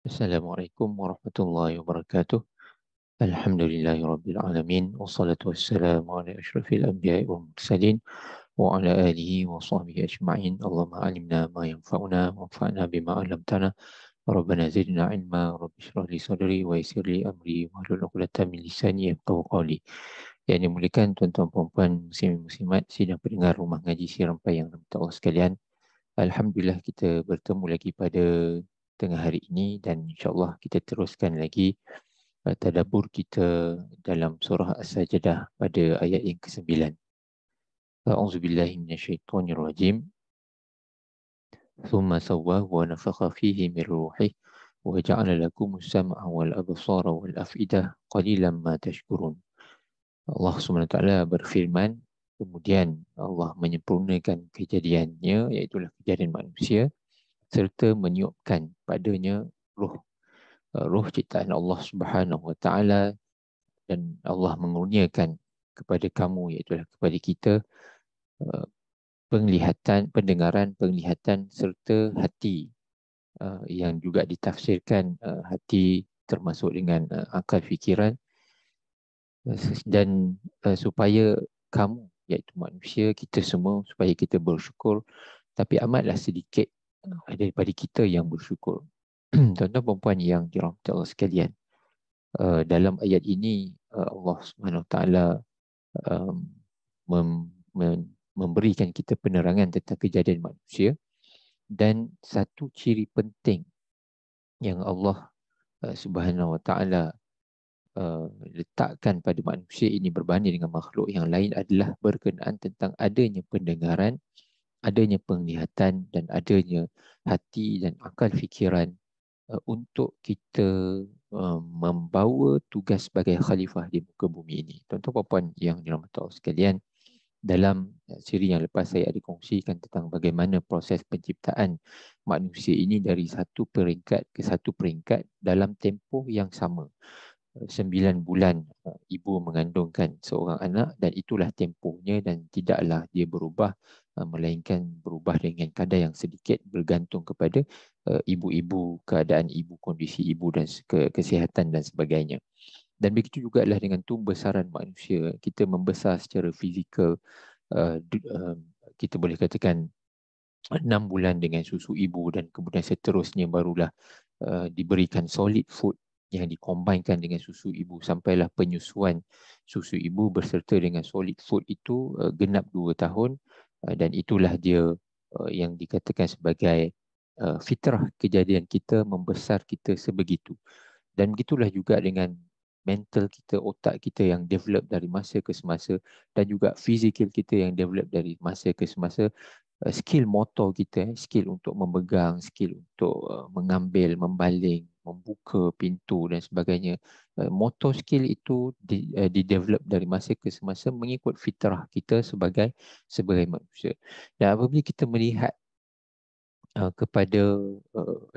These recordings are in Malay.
Assalamualaikum warahmatullahi wabarakatuh. Alhamdulillahirrabbilalamin. Wassalatu wassalamu ala ashrafil anbiya'i wal mursalin wa ala alihi wa sahbihi ajma'in. Allahumma alimna ma yanfa'una wa anfa'na bima 'allamtana. Rabbana zidna ilma, rabbi shrah li sadri wa yassir li amri wa hlul 'uqdatam min lisani yafqahu qawli. Yang dimuliakan tuan-tuan puan-puan muslimin muslimat sidang pendengar rumah ngaji siaran yang dirahmati Allah sekalian. Alhamdulillah kita bertemu lagi pada tengah hari ini dan insya-Allah kita teruskan lagi tadabbur kita dalam surah As-Sajdah pada ayat yang ke-9. A'udzubillahi minasyaitonirrajim. Tsumma sawwahu wa nafakha fihi min ruhihi wa ja'ala lakumus sam'a wal absara wal af'idah qalilan ma tashkurun. Allah SWT berfirman, kemudian Allah menyempurnakan kejadiannya, iaitu kejadian manusia, serta meniupkan padanya roh ciptaan Allah Subhanahu Wa Taala, dan Allah mengurniakan kepada kamu, iaitu kepada kita, pendengaran, penglihatan serta hati, yang juga ditafsirkan hati termasuk dengan akal fikiran, dan supaya kamu, iaitu manusia, kita semua, supaya kita bersyukur. Tapi amatlah sedikit daripada kita yang bersyukur. Tuan-tuan perempuan yang dirahmati Allah sekalian, dalam ayat ini Allah SWT memberikan kita penerangan tentang kejadian manusia, dan satu ciri penting yang Allah SWT letakkan pada manusia ini berbanding dengan makhluk yang lain adalah berkenaan tentang adanya pendengaran, adanya penglihatan dan adanya hati dan akal fikiran untuk kita membawa tugas sebagai khalifah di muka bumi ini. Tuan-tuan puan yang dirahmati Allah sekalian, dalam siri yang lepas saya ada kongsikan tentang bagaimana proses penciptaan manusia ini dari satu peringkat ke satu peringkat dalam tempoh yang sama. 9 bulan ibu mengandungkan seorang anak, dan itulah tempohnya dan tidaklah dia berubah, melainkan berubah dengan kadar yang sedikit bergantung kepada ibu-ibu, keadaan ibu, kondisi ibu dan kesihatan dan sebagainya. Dan begitu jugalah dengan tumbesaran manusia. Kita membesar secara fizikal, kita boleh katakan 6 bulan dengan susu ibu, dan kemudian seterusnya barulah diberikan solid food yang dikombinkan dengan susu ibu, sampailah penyusuan susu ibu berserta dengan solid food itu genap 2 tahun, dan itulah dia yang dikatakan sebagai fitrah kejadian kita, membesar kita sebegitu. Dan begitulah juga dengan mental kita, otak kita yang develop dari masa ke semasa, dan juga fizikal kita yang develop dari masa ke semasa. Skill motor kita, skill untuk memegang, skill untuk mengambil, membaling, membuka pintu dan sebagainya. Motor skill itu di-develop dari masa ke semasa mengikut fitrah kita sebagai manusia. Dan apabila kita melihat kepada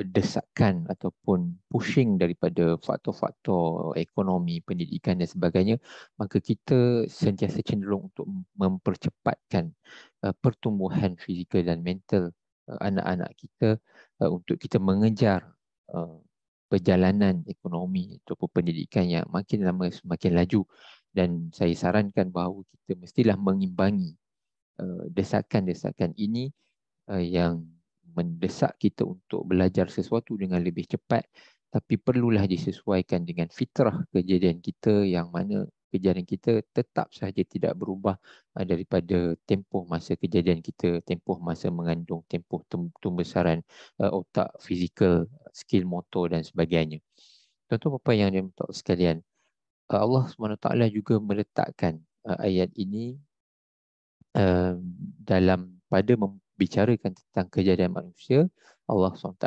desakan ataupun pushing daripada faktor-faktor ekonomi, pendidikan dan sebagainya, maka kita sentiasa cenderung untuk mempercepatkan pertumbuhan fizikal dan mental anak-anak kita, untuk kita mengejar perjalanan ekonomi ataupun pendidikan yang makin lama semakin laju. Dan saya sarankan bahawa kita mestilah mengimbangi desakan-desakan ini yang mendesak kita untuk belajar sesuatu dengan lebih cepat, tapi perlulah disesuaikan dengan fitrah kejadian kita, yang mana kejadian kita tetap sahaja tidak berubah daripada tempoh masa kejadian kita, tempoh masa mengandung, tempoh tumbesaran otak, fizikal, skill motor dan sebagainya. Tuan-tuan apa yang dirahmati sekalian, Allah SWT juga meletakkan ayat ini dalam pada membicarakan tentang kejadian manusia. Allah SWT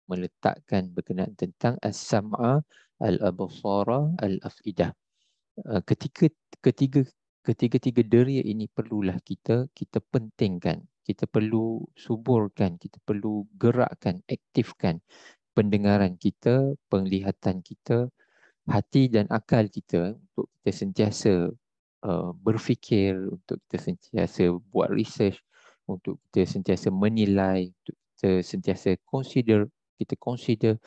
meletakkan berkenaan tentang as-sam'a, al-absara, al-af'idah. Ketiga deria ini perlulah kita pentingkan, kita perlu suburkan, kita perlu gerakkan, aktifkan pendengaran kita, penglihatan kita, hati dan akal kita, untuk kita sentiasa berfikir, untuk kita sentiasa buat research, untuk kita sentiasa menilai, untuk kita sentiasa consider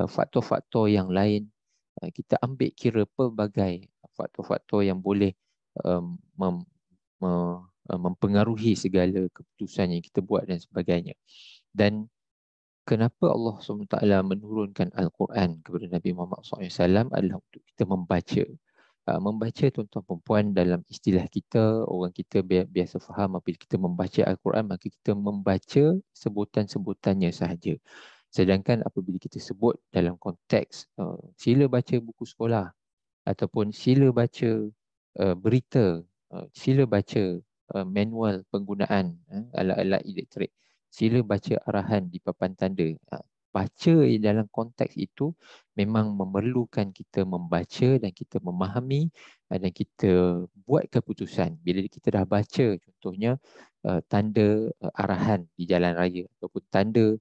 faktor-faktor yang lain. Kita ambil kira pelbagai faktor-faktor yang boleh um, mem, mempengaruhi segala keputusan yang kita buat dan sebagainya. Dan kenapa Allah SWT menurunkan Al-Quran kepada Nabi Muhammad SAW adalah untuk kita membaca. Membaca, tuan-tuan perempuan, dalam istilah kita, orang kita biasa faham apabila kita membaca Al-Quran, maka kita membaca sebutan-sebutannya sahaja. Sedangkan apabila kita sebut dalam konteks sila baca buku sekolah ataupun sila baca berita, sila baca manual penggunaan alat-alat elektrik, sila baca arahan di papan tanda. Baca dalam konteks itu memang memerlukan kita membaca dan kita memahami dan kita buat keputusan. Bila kita dah baca, contohnya tanda arahan di jalan raya ataupun tanda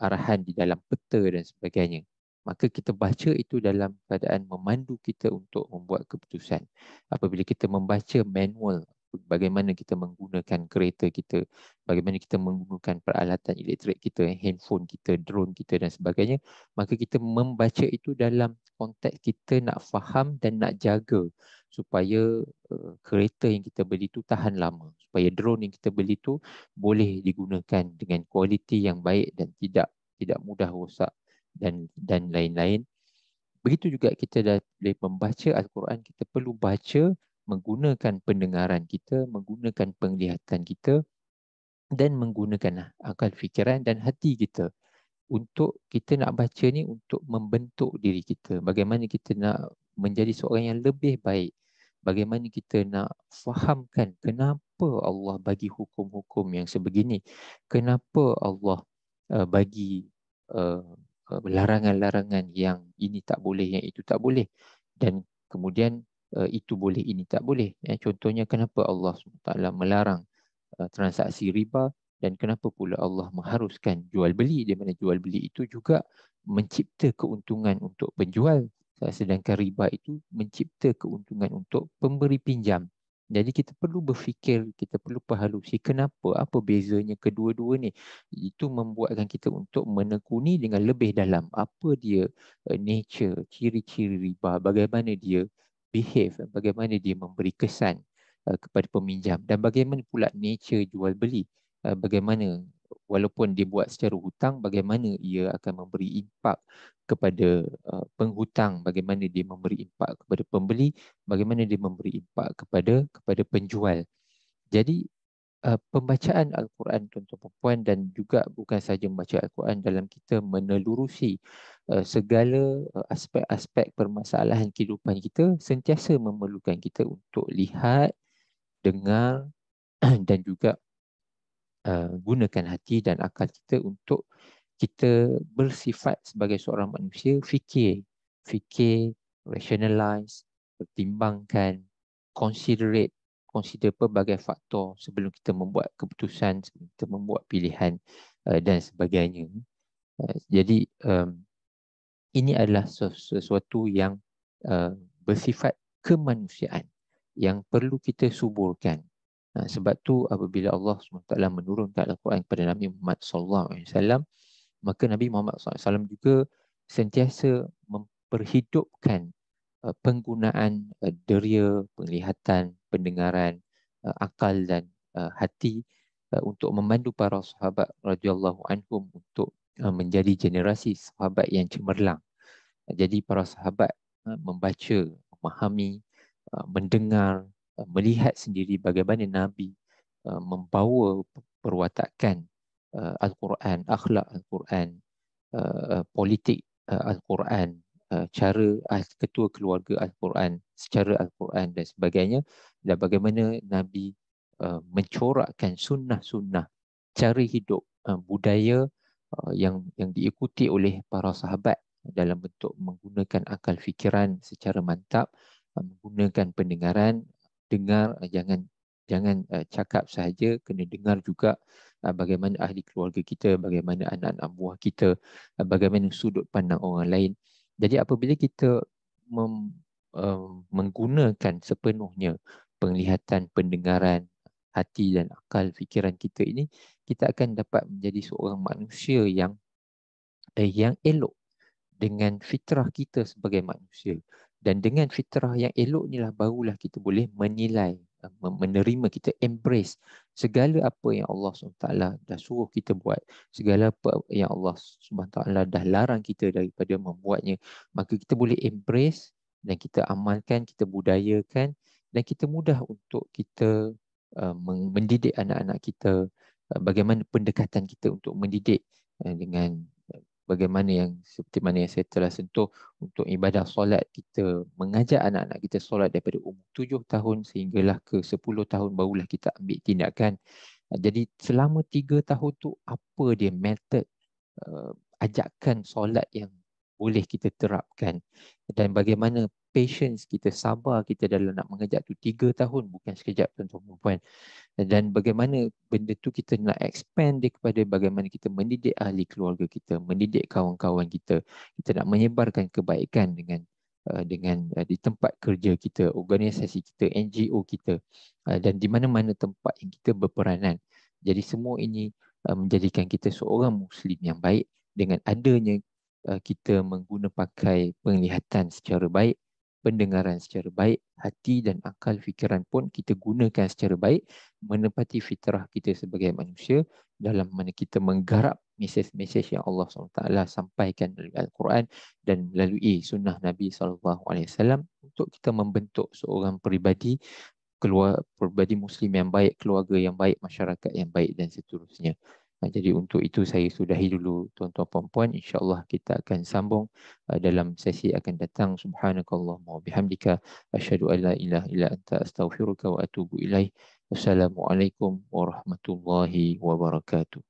arahan di dalam peta dan sebagainya, maka kita baca itu dalam keadaan memandu kita untuk membuat keputusan. Apabila kita membaca manual, bagaimana kita menggunakan kereta kita, bagaimana kita menggunakan peralatan elektrik kita, handphone kita, drone kita dan sebagainya, maka kita membaca itu dalam konteks kita nak faham dan nak jaga supaya kereta yang kita beli itu tahan lama, supaya drone yang kita beli itu boleh digunakan dengan kualiti yang baik dan tidak mudah rosak dan lain-lain. Begitu juga kita dah boleh membaca Al-Quran, kita perlu baca menggunakan pendengaran kita, menggunakan penglihatan kita dan menggunakan akal fikiran dan hati kita. Untuk kita nak baca ni untuk membentuk diri kita. Bagaimana kita nak menjadi seorang yang lebih baik. Bagaimana kita nak fahamkan kenapa Allah bagi hukum-hukum yang sebegini. Kenapa Allah bagi larangan-larangan yang ini tak boleh, yang itu tak boleh. Dan kemudian itu boleh, ini tak boleh. Contohnya kenapa Allah SWT melarang transaksi riba, dan kenapa pula Allah mengharuskan jual beli, di mana jual beli itu juga mencipta keuntungan untuk penjual, sedangkan riba itu mencipta keuntungan untuk pemberi pinjam. Jadi kita perlu berfikir, kita perlu perhalusi kenapa, apa bezanya kedua-dua ni. Itu membuatkan kita untuk menekuni dengan lebih dalam apa dia nature, ciri-ciri riba, bagaimana dia behave, bagaimana dia memberi kesan kepada peminjam, dan bagaimana pula nature jual beli, bagaimana walaupun dia buat secara hutang, bagaimana ia akan memberi impak kepada penghutang, bagaimana dia memberi impak kepada pembeli, bagaimana dia memberi impak kepada penjual. Jadi pembacaan Al-Quran, tuan-tuan perempuan, dan juga bukan sahaja membaca Al-Quran, dalam kita menelurusi segala aspek-aspek permasalahan kehidupan kita, sentiasa memerlukan kita untuk lihat, dengar dan juga gunakan hati dan akal kita untuk kita bersifat sebagai seorang manusia, fikir, rationalize, pertimbangkan, consider pelbagai faktor sebelum kita membuat keputusan, sebelum kita membuat pilihan dan sebagainya. Jadi ini adalah sesuatu yang bersifat kemanusiaan yang perlu kita suburkan. Sebab tu apabila Allah SWT menurunkan Al-Quran kepada Nabi Muhammad SAW, maka Nabi Muhammad SAW juga sentiasa memperhidupkan penggunaan deria, penglihatan, pendengaran, akal dan hati untuk memandu para sahabat radhiyallahu anhum untuk menjadi generasi sahabat yang cemerlang. Jadi para sahabat membaca, memahami, mendengar, melihat sendiri bagaimana Nabi membawa perwatakan Al-Quran, akhlak Al-Quran, politik Al-Quran, cara ketua keluarga Al-Quran, secara Al-Quran dan sebagainya, dan bagaimana Nabi mencorakkan sunnah-sunnah, cara hidup, budaya yang diikuti oleh para sahabat dalam bentuk menggunakan akal fikiran secara mantap, menggunakan pendengaran, dengar, jangan cakap sahaja, kena dengar juga bagaimana ahli keluarga kita, bagaimana anak-anak buah kita, bagaimana sudut pandang orang lain. Jadi apabila kita menggunakan sepenuhnya penglihatan, pendengaran, hati dan akal fikiran kita ini, kita akan dapat menjadi seorang manusia yang elok dengan fitrah kita sebagai manusia. Dan dengan fitrah yang elok inilah barulah kita boleh menilai, menerima, kita embrace segala apa yang Allah SWT dah suruh kita buat, segala apa yang Allah SWT dah larang kita daripada membuatnya, maka kita boleh embrace dan kita amalkan, kita budayakan, dan kita mudah untuk kita mendidik anak-anak kita, bagaimana pendekatan kita untuk mendidik dengan bagaimana yang seperti mana yang saya telah sentuh untuk ibadah solat, kita mengajak anak-anak kita solat daripada umur 7 tahun sehinggalah ke 10 tahun barulah kita ambil tindakan. Jadi selama 3 tahun tu apa dia method ajakan solat yang boleh kita terapkan, dan bagaimana patience kita, sabar kita dalam nak mengajak tu 3 tahun, bukan sekejap tuan-tuan dan puan. Dan bagaimana benda tu kita nak expand dia kepada bagaimana kita mendidik ahli keluarga kita, mendidik kawan-kawan kita, kita nak menyebarkan kebaikan dengan di tempat kerja kita, organisasi kita, NGO kita, dan di mana-mana tempat yang kita berperanan. Jadi semua ini menjadikan kita seorang Muslim yang baik dengan adanya kita mengguna pakai penglihatan secara baik, pendengaran secara baik, hati dan akal fikiran pun kita gunakan secara baik, menepati fitrah kita sebagai manusia dalam mana kita menggarap mesej-mesej yang Allah SWT sampaikan melalui Al-Quran dan melalui sunnah Nabi SAW untuk kita membentuk seorang peribadi, peribadi Muslim yang baik, keluarga yang baik, masyarakat yang baik dan seterusnya. Jadi untuk itu saya sudahi dulu tuan-tuan puan-puan. InsyaAllah kita akan sambung dalam sesi akan datang. Subhanakallahumma wa bihamdika asyhadu an la ilaha illa anta astaghfiruka wa atubu ilaih. Wassalamualaikum warahmatullahi wabarakatuh.